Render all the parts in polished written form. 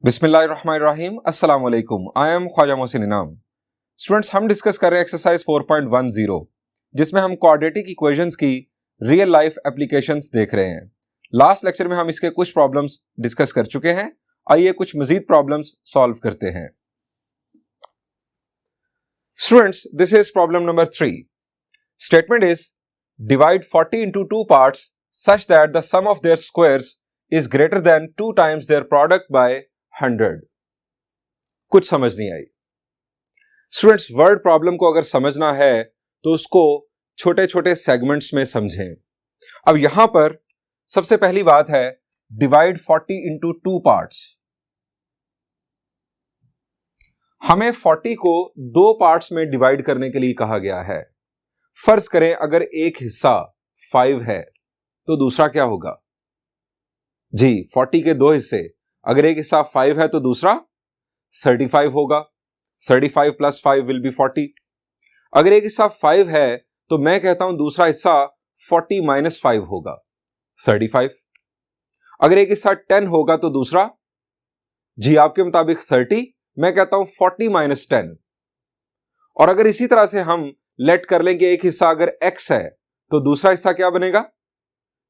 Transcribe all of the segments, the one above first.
बिस्मिल्लाहिर्रहमानिर्रहीम अस्सलाम वालेकुम। आई एम ख्वाजा मोहसिन इनाम। स्टूडेंट्स, हम डिस्कस कर रहे हैं एक्सरसाइज 4.10 जिसमें हम क्वाड्रेटिक इक्वेशंस की रियल लाइफ एप्लीकेशंस देख रहे हैं। लास्ट लेक्चर में हम इसके कुछ प्रॉब्लम्स डिस्कस कर चुके हैं। आइए कुछ मजीद प्रॉब्लम्स सॉल्व करते हैं। Students, this is problem number 3। Statement is divide 40 into 2 parts such that the sum of their squares is greater than 2 times their product by 100। कुछ समझ नहीं आई। स्टूडेंट्स, वर्ड प्रॉब्लम को अगर समझना है तो उसको छोटे छोटे सेगमेंट्स में समझें। अब यहां पर सबसे पहली बात है डिवाइड 40 into 2 पार्ट्स। हमें 40 को 2 पार्ट्स में डिवाइड करने के लिए कहा गया है। फर्ज करें अगर एक हिस्सा 5 है तो दूसरा क्या होगा? जी, 40 के 2 हिस्से, अगर एक हिस्सा 5 है तो दूसरा 35 होगा। 35 + 5 विल बी 40। अगर एक हिस्सा 5 है तो मैं कहता हूं दूसरा हिस्सा 40 - 5 होगा, 35। अगर एक हिस्सा 10 होगा तो दूसरा, जी आपके मुताबिक 30, मैं कहता हूं 40 - 10। और अगर इसी तरह से हम लेट कर लें कि एक हिस्सा अगर x है तो दूसरा हिस्सा क्या बनेगा?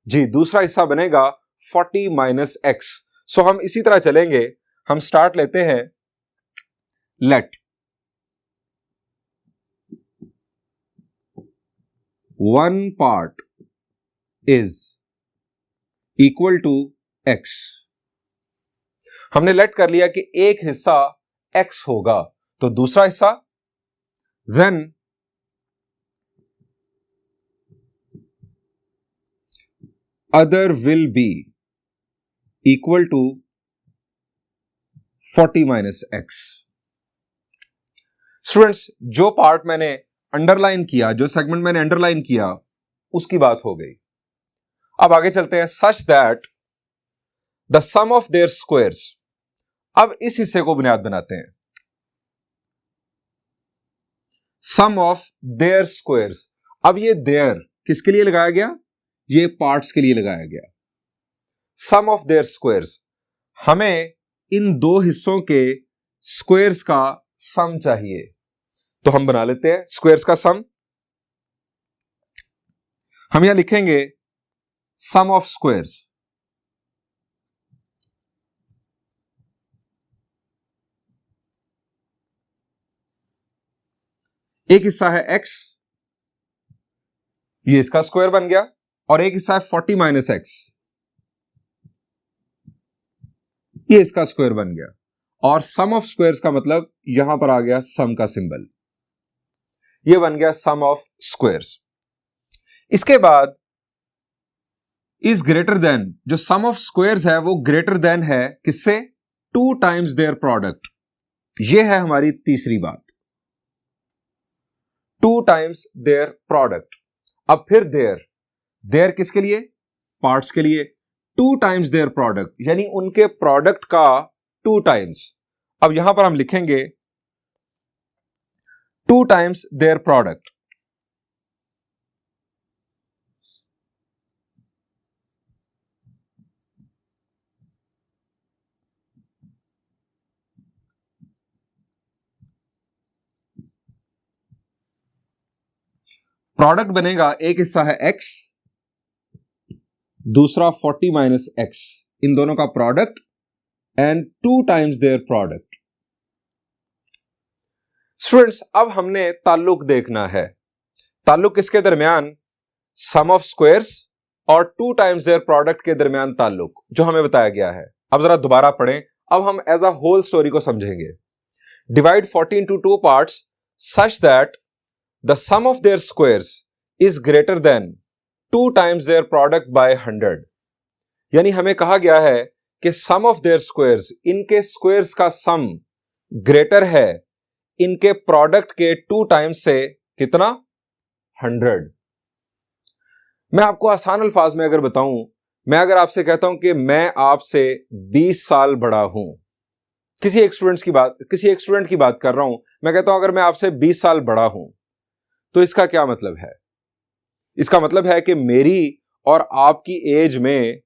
जी, दूसरा हिस्सा बनेगा 40 - x। सो हम इसी तरह चलेंगे। हम स्टार्ट लेते हैं let 1 part is equal to x। हमने लेट कर लिया कि एक हिस्सा x होगा तो दूसरा हिस्सा, then other will be equal to 40 - x। Students, जो पार्ट मैंने अंडरलाइन किया, जो सेगमेंट मैंने अंडरलाइन किया, उसकी बात हो गई। अब आगे चलते हैं। Such that the sum of their squares. अब इस हिस्से को बुनियाद बनाते हैं। Sum of their squares. अब ये देयर किसके लिए लगाया गया? ये पार्ट्स के लिए लगाया गया। सम ऑफ देयर स्क्वायर्स, हमें इन दो हिस्सों के स्क्वायर्स का सम चाहिए, तो हम बना लेते हैं स्क्वायर्स का सम। हम यहां लिखेंगे सम ऑफ स्क्वायर्स। एक हिस्सा है x, ये इसका स्क्वायर बन गया, और एक हिस्सा है 40 - x, ये इसका स्क्वायर बन गया। और सम ऑफ स्क्वायर्स का मतलब यहां पर आ गया सम का सिंबल, ये बन गया सम ऑफ स्क्वायर्स। इसके बाद इज ग्रेटर देन, जो सम ऑफ स्क्वायर्स है वो ग्रेटर देन है किससे? 2 times देयर प्रोडक्ट। ये है हमारी तीसरी बात, 2 times देयर प्रोडक्ट। अब फिर देयर किसके लिए? पार्ट्स के लिए। 2 times देयर प्रोडक्ट, यानी उनके प्रोडक्ट का 2 times। अब यहां पर हम लिखेंगे 2 times देयर प्रोडक्ट। प्रोडक्ट बनेगा, एक हिस्सा है x, दूसरा 40 - x, इन दोनों का product, and 2 times their product. Students, अब हमने ताल्लुक देखना है। ताल्लुक किसके दरमियान? सम ऑफ स्क्वायर्स और 2 times देयर प्रोडक्ट के दरमियान ताल्लुक, जो हमें बताया गया है। अब जरा दोबारा पढ़ें, अब हम एज अ होल स्टोरी को समझेंगे। Divide 40 into 2 parts such that the sum of their squares is greater than 2 times their product by 100। यानी हमें कहा गया है कि sum of their squares, इनके स्क्वायर्स का सम ग्रेटर है इनके प्रोडक्ट के 2 times से कितना? 100। मैं आपको आसान अल्फाज में अगर बताऊं, मैं अगर आपसे कहता हूं कि मैं आपसे 20 साल बड़ा हूं, किसी एक स्टूडेंट की बात कर रहा हूं, मैं कहता हूं अगर मैं आपसे 20 साल बड़ा हूं, तो इसका क्या मतलब है? इसका मतलब है कि मेरी और आपकी एज में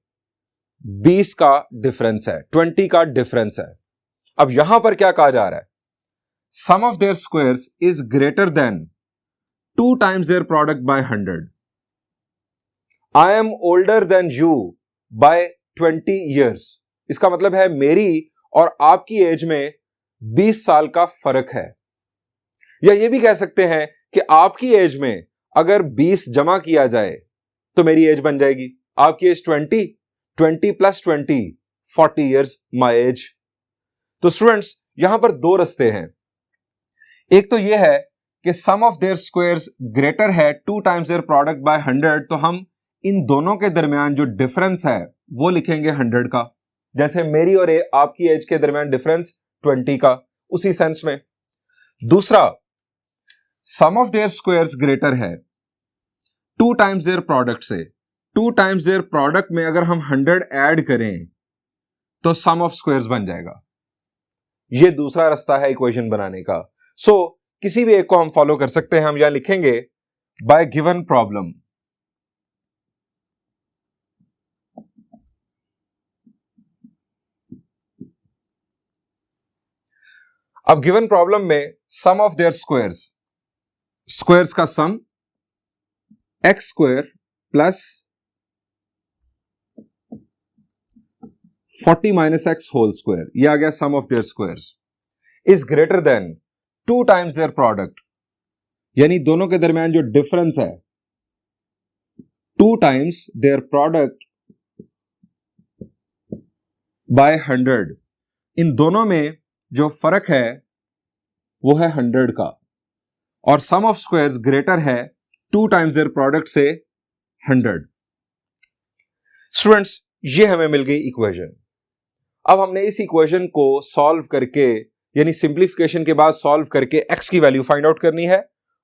20 का डिफरेंस है, 20 का डिफरेंस है। अब यहां पर क्या कहा जा रहा है, sum of their squares is greater than 2 times their product by 100. I am older than you by 20 years. इसका मतलब है मेरी और आपकी एज में 20 साल का फर्क है। या ये भी कह सकते हैं कि आपकी एज में अगर 20 जमा किया जाए तो मेरी एज बन जाएगी। आपकी age 20 plus 20 40 years my age. तो स्टूडेंट्स यहां पर दो रास्ते हैं। एक तो यह है कि सम ऑफ देयर स्क्वायर्स ग्रेटर है 2 times देयर प्रोडक्ट बाय 100, तो हम इन दोनों के दरमियान जो डिफरेंस है वो लिखेंगे 100 का, जैसे मेरी और आपकी एज के दरमियान डिफरेंस 20 का, उसी सेंस में। दूसरा, सम ऑफ देयर स्क्वायर्स ग्रेटर है 2 times देयर प्रोडक्ट से। 2 times देयर प्रोडक्ट में अगर हम 100 ऐड करें तो सम ऑफ स्क्वायर्स बन जाएगा। यह दूसरा रास्ता है इक्वेशन बनाने का। सो किसी भी एक को हम फॉलो कर सकते हैं। हम यहां लिखेंगे बाय गिवन प्रॉब्लम। अब गिवन प्रॉब्लम में sum of their squares, squares का sum x square plus 40 minus x whole square, यह आ गया sum of their squares, is greater than 2 times their product, यानी दोनों के दरमियान जो डिफरेंस है 2 times देयर प्रोडक्ट बाय 100, इन दोनों में जो फर्क है वो है 100 का, और सम ऑफ स्क्वायर्स ग्रेटर है 2 times देयर प्रोडक्ट से 100। स्टूडेंट्स ये हमें मिल गई इक्वेशन। अब हमने इस इक्वेशन को सॉल्व करके, यानी सिंप्लीफिकेशन के बाद सॉल्व करके x की वैल्यू फाइंड आउट करनी है।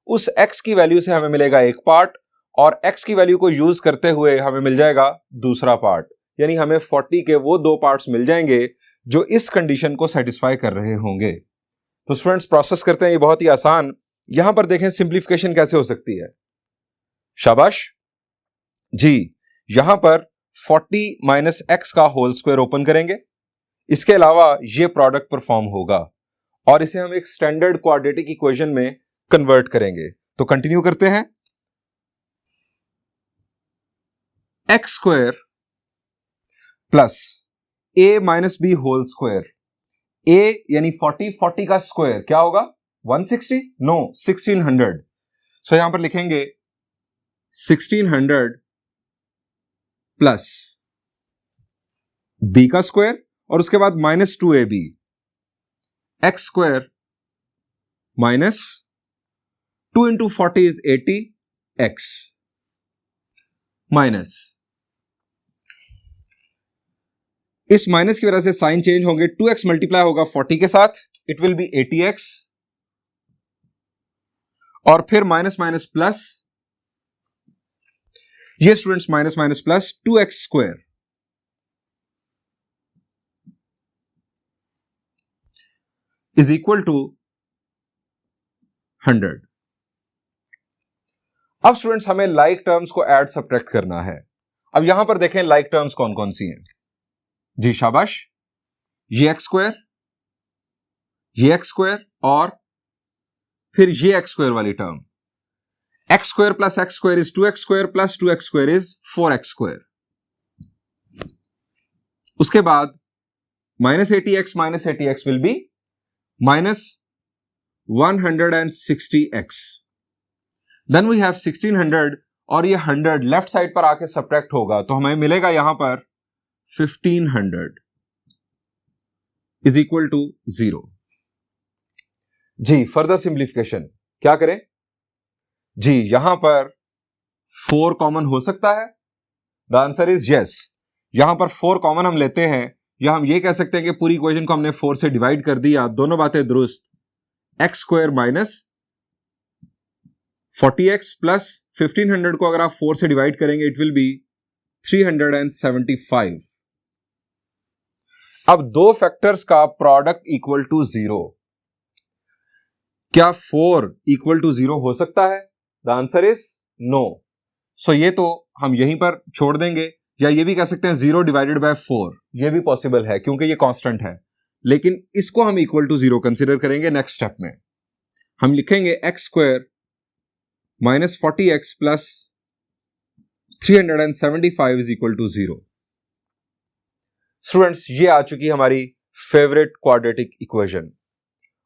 उस x की वैल्यू से हमें मिलेगा एक पार्ट, और x की वैल्यू को यूज करते हुए हमें मिल जाएगा दूसरा पार्ट, यानी हमें 40 के वो दो पार्ट्स मिल जाएंगे जो इस कंडीशन को सेटिस्फाई कर रहे होंगे। तो स्टूडेंट्स प्रोसेस करते हैं, ये बहुत ही आसान। यहां पर देखें सिंप्लीफिकेशन कैसे हो सकती है। शाबाश जी, यहां पर 40 माइनस एक्स का होल स्क्वायर ओपन करेंगे, इसके अलावा यह प्रोडक्ट परफॉर्म होगा और इसे हम एक स्टैंडर्ड क्वाड्रेटिक इक्वेशन में कन्वर्ट करेंगे। तो कंटिन्यू करते हैं। एक्स स्क्वायर प्लस ए माइनस बी होल स्क्वायर, ए यानी 40 का स्क्वायर क्या होगा 160, नो 1600। सो यहां पर लिखेंगे 1600 प्लस बी का स्क्वायर और उसके बाद minus 2ab, x square minus 2 into 40 is 80 x minus, इस माइनस की वजह से साइन चेंज होंगे, 2x मल्टीप्लाई होगा 40 के साथ, इट विल बी 80x, और फिर माइनस माइनस प्लस, ये students minus minus plus 2x square is equal to 100। अब स्टूडेंट्स हमें लाइक टर्म्स को ऐड सब्ट्रैक्ट करना है। अब यहां पर देखें लाइक टर्म्स कौन कौन सी हैं। जी शाबाश, ये एक्स स्क्वायर, ये एक्स स्क्वायर, और फिर ये एक्स स्क्वायर वाली term, x square plus x square is 2x square plus 2x square is 4x square. उसके बाद minus 80x will be minus 160x, then we have 1600, और ये 100 लेफ्ट साइड पर आके सब्ट्रैक्ट होगा तो हमें मिलेगा यहां पर 1500 इज इक्वल टू 0। जी फर्दर सिंप्लीफिकेशन क्या करें जी, यहां पर 4 कॉमन हो सकता है, द आंसर इज यस। यहां पर 4 कॉमन हम लेते हैं, या हम ये कह सकते हैं कि पूरी इक्वेशन को हमने 4 से डिवाइड कर दिया, दोनों बातें दुरुस्त। X square minus 40x plus 1500 को अगर आप 4 से डिवाइड करेंगे इट विल बी 375। अब दो फैक्टर्स का प्रोडक्ट इक्वल टू 0, क्या 4 इक्वल टू 0 हो सकता है? The answer is no. So ये तो हम यहीं पर छोड़ देंगे, या ये भी कह सकते हैं 0 डिवाइडेड बाय 4, ये भी पॉसिबल है क्योंकि ये कांस्टेंट है। लेकिन इसको हम इक्वल टू 0 कंसिडर करेंगे। नेक्स्ट स्टेप में हम लिखेंगे x square minus 40x plus 375 is equal to 0। Students, ये आ चुकी हमारी फेवरेट क्वाड्रेटिक इक्वेशन।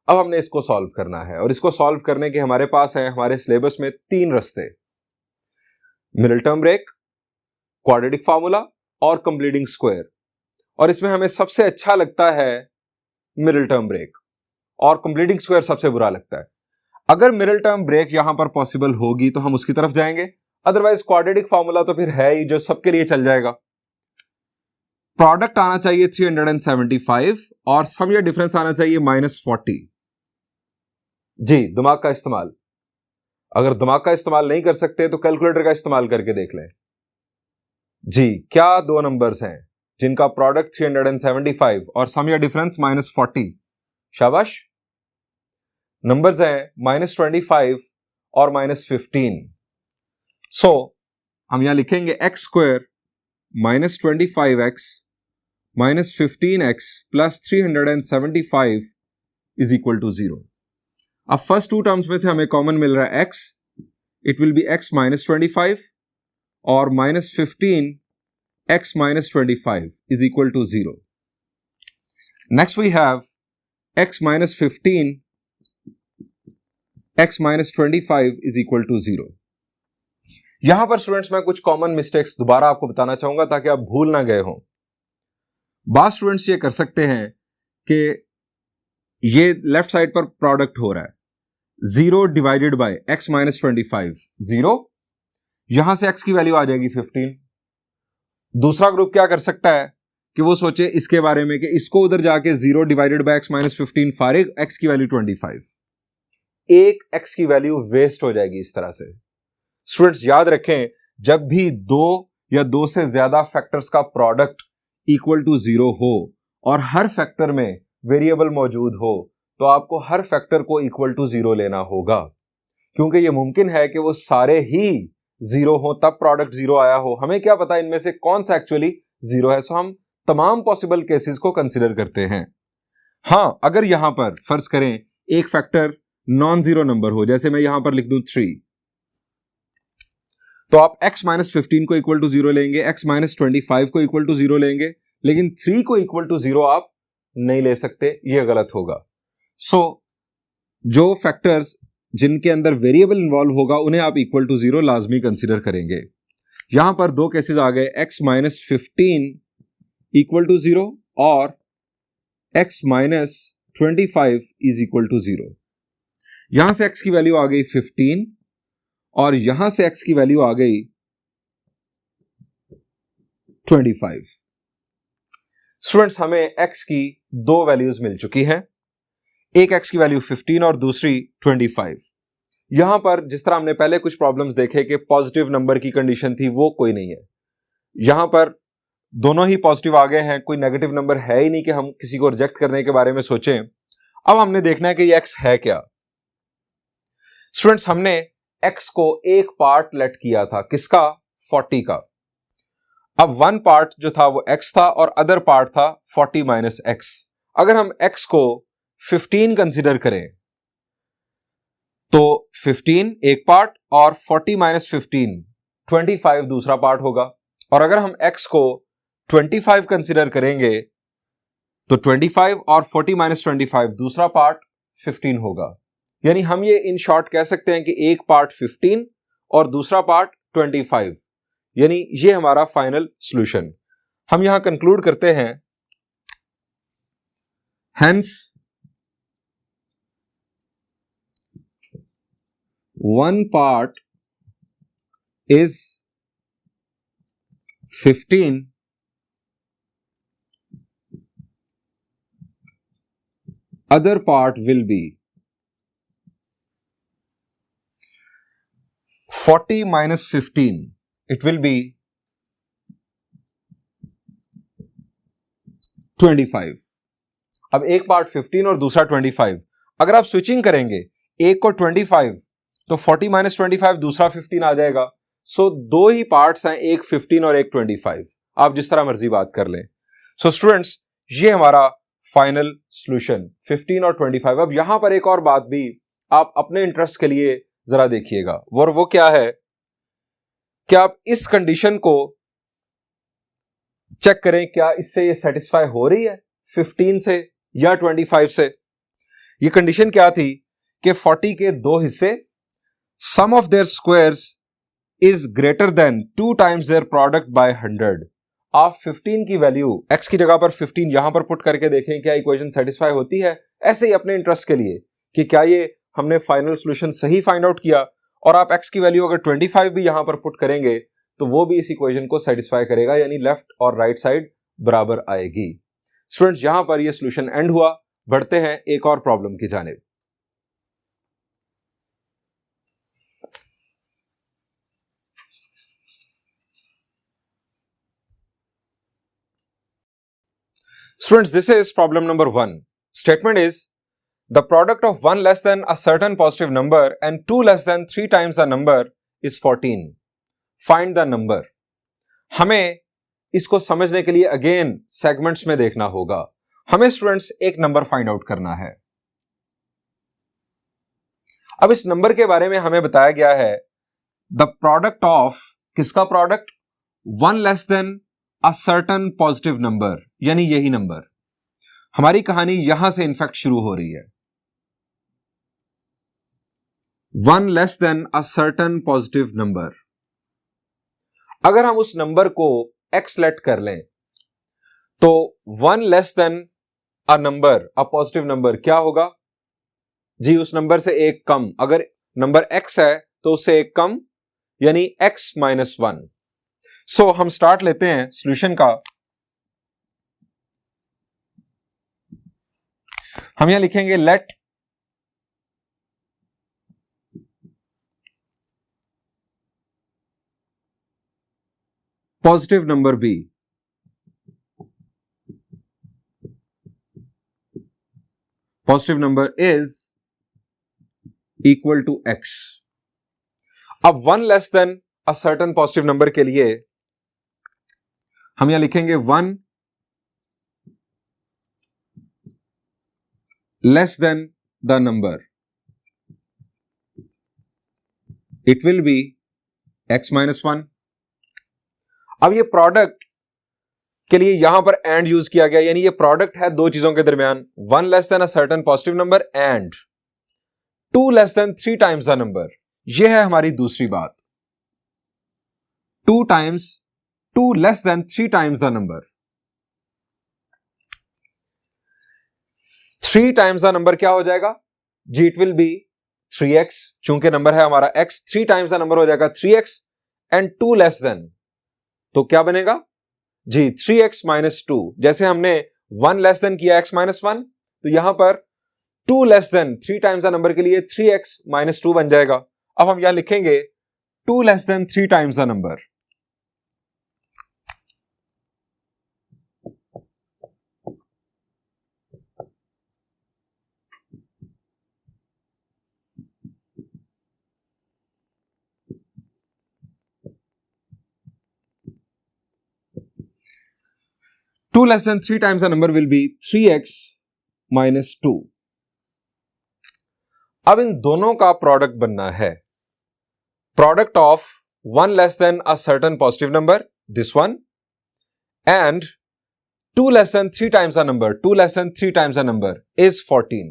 अब हमने इसको सॉल्व करना है, और इसको सॉल्व करने के हमारे पास है हमारे सिलेबस में 3 रास्ते, middle term break, quadratic formula और कंप्लीटिंग स्क्वायर। और इसमें हमें सबसे अच्छा लगता है मिडिल टर्म ब्रेक, और कंप्लीटिंग स्क्वायर सबसे बुरा लगता है। अगर मिडिल टर्म ब्रेक यहां पर पॉसिबल होगी तो हम उसकी तरफ जाएंगे, अदरवाइज क्वाड्रेटिक फार्मूला तो फिर है ही जो सबके लिए चल जाएगा। प्रोडक्ट आना चाहिए 375 और सम या डिफरेंस आना चाहिए -40। जी, दिमाग का इस्तेमाल। अगर दिमाग का इस्तेमाल नहीं कर सकते तो कैलकुलेटर का इस्तेमाल करके देख लें। जी, क्या 2 नंबर्स हैं जिनका प्रोडक्ट 375 और सम या डिफरेंस -40? शाबाश। नंबर्स हैं -25 और -15। सो हम यहां लिखेंगे x square -25x -15x plus 375 is equal to 0। अब फर्स्ट 2 टर्म्स में से हमें कॉमन मिल रहा है x, it will be x -25 और -15 x -25 is equal to 0. Next we have x -15 x -25 is equal to 0. यहां पर स्टूडेंट्स मैं कुछ कॉमन मिस्टेक्स दोबारा आपको बताना चाहूंगा ताकि आप भूल ना गए हों। बात स्टूडेंट्स ये कर सकते हैं कि ये लेफ्ट साइड पर प्रोडक्ट हो रहा है 0 डिवाइडेड बाय x -25, 0, यहां से x की वैल्यू आ जाएगी 15। दूसरा ग्रुप क्या कर सकता है कि वो सोचे इसके बारे में कि इसको उधर जाके 0 डिवाइडेड बाय x -15 फारिग x की वैल्यू 25, एक x की वैल्यू वेस्ट हो जाएगी इस तरह से। स्टूडेंट्स याद रखें, जब भी 2 या 2 से ज्यादा फैक्टर्स का प्रोडक्ट इक्वल टू 0 हो और हर फैक्टर में वेरिएबल मौजूद हो तो आपको हर फैक्टर को इक्वल टू 0 लेना होगा, क्योंकि यह मुमकिन है कि वो सारे ही 0 हो तब प्रोडक्ट 0 आया हो। हमें क्या पता इनमें से कौन सा एक्चुअली 0 है। सो हम तमाम पॉसिबल केसेस को कंसीडर करते हैं। हां, अगर यहां पर फर्ज करें एक फैक्टर नॉन जीरो नंबर हो, जैसे मैं यहां पर लिख दूं 3, तो आप x -15 को इक्वल टू 0 लेंगे, x -25 को इक्वल टू 0 लेंगे, लेकिन 3 को इक्वल टू 0 आप नहीं ले सकते, यह गलत होगा। सो जो फैक्टर्स जिनके अंदर वेरिएबल इन्वॉल्व होगा उन्हें आप इक्वल टू 0 लाजमी कंसीडर करेंगे। यहां पर 2 केसेस आ गए, x -15 इक्वल टू 0 और x -25 इज इक्वल टू 0। यहां से x की वैल्यू आ गई 15 और यहां से x की वैल्यू आ गई 25। स्टूडेंट्स, हमें x की 2 वैल्यूज मिल चुकी हैं, एक x की वैल्यू 15 और दूसरी 25। यहां पर जिस तरह हमने पहले कुछ प्रॉब्लम्स देखे कि पॉजिटिव नंबर की कंडीशन थी, वो कोई नहीं है। यहां पर दोनों ही पॉजिटिव आ गए हैं, कोई नेगेटिव नंबर है ही नहीं कि हम किसी को रिजेक्ट करने के बारे में सोचें। अब हमने देखना है कि ये x है क्या। स्टूडेंट्स, हमने x को एक पार्ट लेट किया था, किसका? 40 का। अब 1 पार्ट जो था वो x था और अदर पार्ट था 40 माइनस x। अगर हम x को 15 कंसीडर करें तो 15 एक पार्ट और 40 माइनस 15 25 दूसरा पार्ट होगा। और अगर हम x को 25 कंसीडर करेंगे तो 25 और 40 माइनस 25 दूसरा पार्ट 15 होगा। यानी हम ये इन शॉर्ट कह सकते हैं कि एक पार्ट 15 और दूसरा पार्ट 25, यानी ये हमारा फाइनल सॉल्यूशन। हम यहां कंक्लूड करते हैं, hence 1 part is 15 other part will be 40 minus 15, it will be 25। अब एक पार्ट 15 और दूसरा 25। अगर आप स्विचिंग करेंगे एक को 25 तो 40 माइनस 25 दूसरा 15 आ जाएगा। सो 2 ही पार्ट्स हैं, एक 15 और एक 25। आप जिस तरह मर्जी बात कर लें। सो स्टूडेंट्स, ये हमारा फाइनल सॉल्यूशन 15 और 25। अब यहां पर एक और बात भी आप अपने इंटरेस्ट के लिए जरा देखिएगा, वो क्या है कि आप इस कंडीशन को चेक करें, क्या इससे ये सेटिस्फाई हो रही है 15 से या 25 से। ये कंडीशन क्या थी कि 40 के दो हिस्से, sum of their squares is greater than 2 times their product by 100। आप 15 की वैल्यू x की जगह पर 15 यहां पर पुट करके देखें क्या इक्वेशन सेटिस्फाई होती है। ऐसे ही अपने इंटरेस्ट के लिए कि क्या ये हमने फाइनल सॉल्यूशन सही फाइंड आउट किया, और आप x की वैल्यू अगर 25 भी यहां पर पुट करेंगे तो वो भी इस इक्वेशन को सेटिस्फाई करेगा, यानी लेफ्ट और राइट साइड बराबर आएगी। स्टूडेंट्स, यहां पर ये सॉल्यूशन एंड हुआ। बढ़ते हैं एक और प्रॉब्लम की जानिब। Students, this is problem number 1. Statement is, the product of 1 less than a certain positive number and 2 less than 3 times a number is 14. Find the number. हमें इसको समझने के लिए अगेन सेगमेंट्स में देखना होगा। हमें स्टूडेंट्स एक नंबर फाइंड आउट करना है। अब इस नंबर के बारे में हमें बताया गया है द प्रोडक्ट ऑफ, किसका product? 1 less than a certain positive number, यानी यही नंबर। हमारी कहानी यहां से इनफैक्ट शुरू हो रही है। 1 less than a certain positive number. अगर हम उस नंबर को x लेट कर लें तो 1 less than a number, a positive number क्या होगा जी? उस नंबर से एक कम। अगर नंबर x है तो उससे एक कम, यानी x माइनस 1। सो हम स्टार्ट लेते हैं सॉल्यूशन का। हम यहां लिखेंगे let positive number be positive number is equal to x। अब 1 less than a certain positive number के लिए हम यहां लिखेंगे 1 less than the number, it will be x minus 1। अब ये प्रोडक्ट के लिए यहां पर एंड यूज किया गया, यानी ये प्रोडक्ट है दो चीजों के दरमियान, 1 less than a certain positive number and 2 less than 3 times the number. ये है हमारी दूसरी बात, 2 less than 3 times the number. 3 times the number क्या हो जाएगा जी? इट विल बी 3x, चूंकि नंबर है हमारा x, 3 टाइम्स द नंबर हो जाएगा 3x एंड 2 लेस देन, तो क्या बनेगा जी? 3x minus 2। जैसे हमने 1 लेस देन किया x माइनस 1, तो यहां पर 2 less than 3 times the number के लिए 3x माइनस 2 बन जाएगा। अब हम यहां लिखेंगे 2 less than 3 times the number. Two less than 3 times the number will be 3x minus 2। अब इन दोनों का प्रोडक्ट बनना है, product of 1 less than a certain positive number, this one, and 2 less than 3 times the number, 2 less than 3 times the number is 14।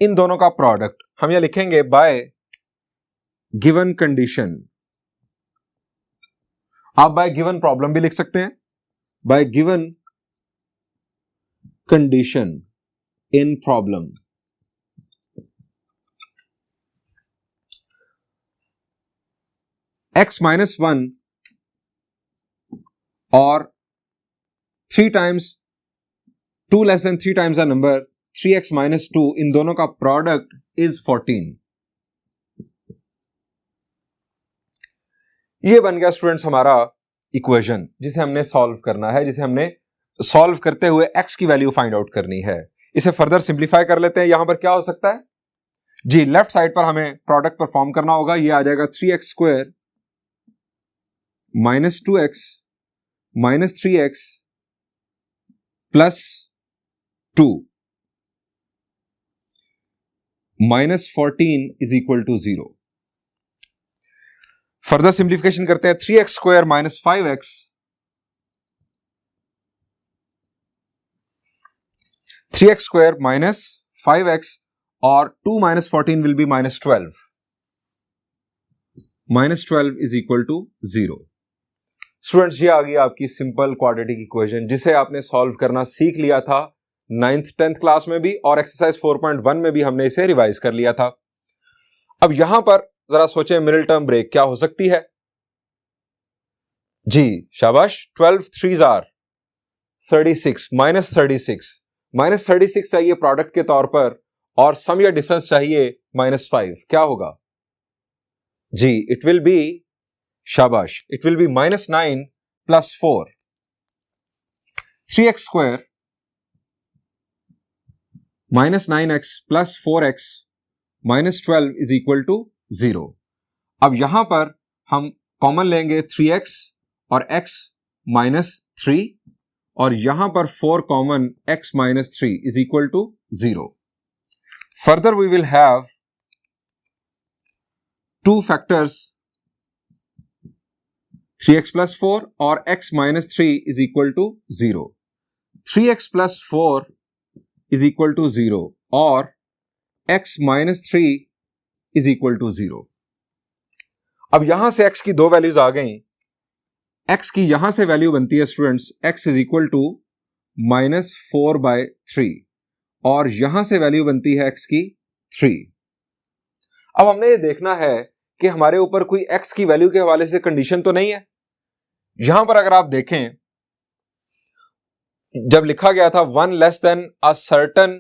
इन दोनों का product हम यह लिखेंगे बाय गिवन कंडीशन। आप बाय गिवन प्रॉब्लम भी लिख सकते हैं, bye given condition in problem. x minus 1 और 3 times 2 less than 3 times the number 3x minus 2, इन दोनों का प्रोडक्ट इज 14। ये बन गया स्टूडेंट्स हमारा इक्वेशन, जिसे हमने सॉल्व करना है, जिसे हमने सॉल्व करते हुए x की वैल्यू फाइंड आउट करनी है। इसे फर्दर सिंप्लीफाई कर लेते हैं। यहां पर क्या हो सकता है जी? लेफ्ट साइड पर हमें प्रोडक्ट परफॉर्म करना होगा। ये आ जाएगा 3x square minus 2x minus 3x plus 2 -14 is equal to 0। Further simplification करते हैं। 3x square minus 5x, 3x square minus 5x और 2 माइनस 14 will be -12। -12 is equal to 0। Students, ये आ गई आपकी सिंपल क्वाड्रेटिक इक्वेशन जिसे आपने सॉल्व करना सीख लिया था 9th 10th क्लास में भी, और एक्सरसाइज 4.1 में भी हमने इसे रिवाइज कर लिया था। अब यहां पर जरा सोचें मिडिल टर्म ब्रेक क्या हो सकती है। जी शाबाश, 12 3s आर 36, -36 चाहिए प्रोडक्ट के तौर पर, और सम या डिफरेंस चाहिए -5। क्या होगा जी? इट विल बी, शाबाश, it will be -9 + 4। 3x square -9x + 4x -12 is equal to 0। अब यहां पर हम कॉमन लेंगे 3x और x -3, और यहां पर 4 common, x -3 is equal to 0। Further we will have 2 factors 3x + 4 और x -3 is equal to 0। 3x + 4 is equal to 0 और x -3 इज इक्वल टू 0। अब यहां से x की 2 वैल्यूज आ गई। x की यहां से वैल्यू बनती है students, x is equal to -4/3, और यहां से वैल्यू बनती है x की 3। अब हमने ये देखना है कि हमारे ऊपर कोई x की वैल्यू के हवाले से कंडीशन तो नहीं है। यहां पर अगर आप देखें, जब लिखा गया था 1 less than a certain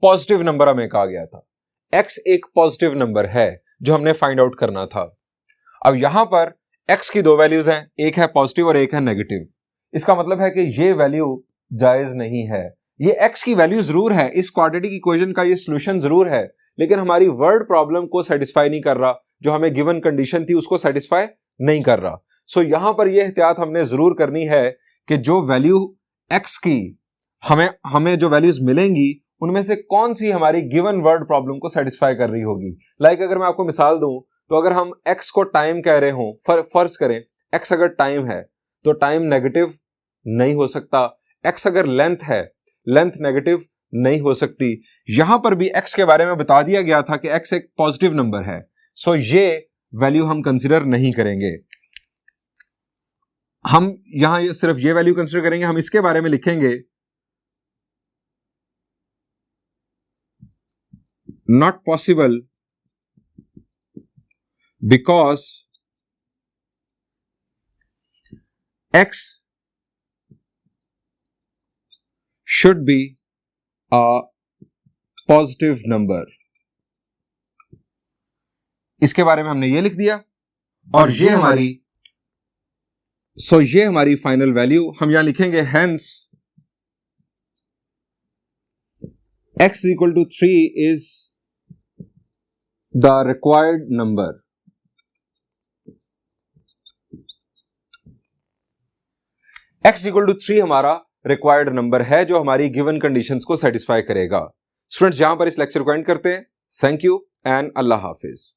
positive number, हमें कहा गया था x एक पॉजिटिव नंबर है जो हमने फाइंड आउट करना था। अब यहां पर x की 2 वैल्यूज हैं, एक है पॉजिटिव और एक है नेगेटिव। इसका मतलब है कि ये वैल्यू जायज नहीं है। ये x की वैल्यू जरूर है, इस क्वाड्रेटिक इक्वेशन का ये सॉल्यूशन जरूर है, लेकिन हमारी वर्ड प्रॉब्लम को सेटिस्फाई नहीं कर रहा, जो हमें गिवन कंडीशन थी उसको सेटिस्फाई नहीं कर रहा। सो यहां पर यह एहतियात हमने जरूर करनी है कि जो वैल्यू x की हमें जो वैल्यूज मिलेंगी उनमें से कौन सी हमारी गिवन वर्ड प्रॉब्लम को सेटिस्फाई कर रही होगी। लाइक अगर मैं आपको मिसाल दूं, तो अगर हम x को टाइम कह रहे हों, फर्ज करें x अगर टाइम है तो टाइम नेगेटिव नहीं हो सकता, x अगर लेंथ है, लेंथ नेगेटिव नहीं हो सकती। यहां पर भी x के बारे में बता दिया गया था कि x एक पॉजिटिव नंबर है, सो ये वैल्यू हम कंसीडर नहीं करेंगे। हम यहां सिर्फ ये वैल्यू कंसीडर करेंगे। हम इसके बारे में लिखेंगे not possible because x should be a positive number। इसके बारे में हमने ये लिख दिया, और ये हमारी फाइनल वैल्यू हम यहां लिखेंगे। Hence x equal to 3 is the required number। x equal to 3 हमारा रिक्वायर्ड नंबर है जो हमारी गिवन कंडीशंस को सेटिस्फाई करेगा। स्टूडेंट्स, यहां पर इस लेक्चर को एंड करते हैं। Thank you and Allah Hafiz.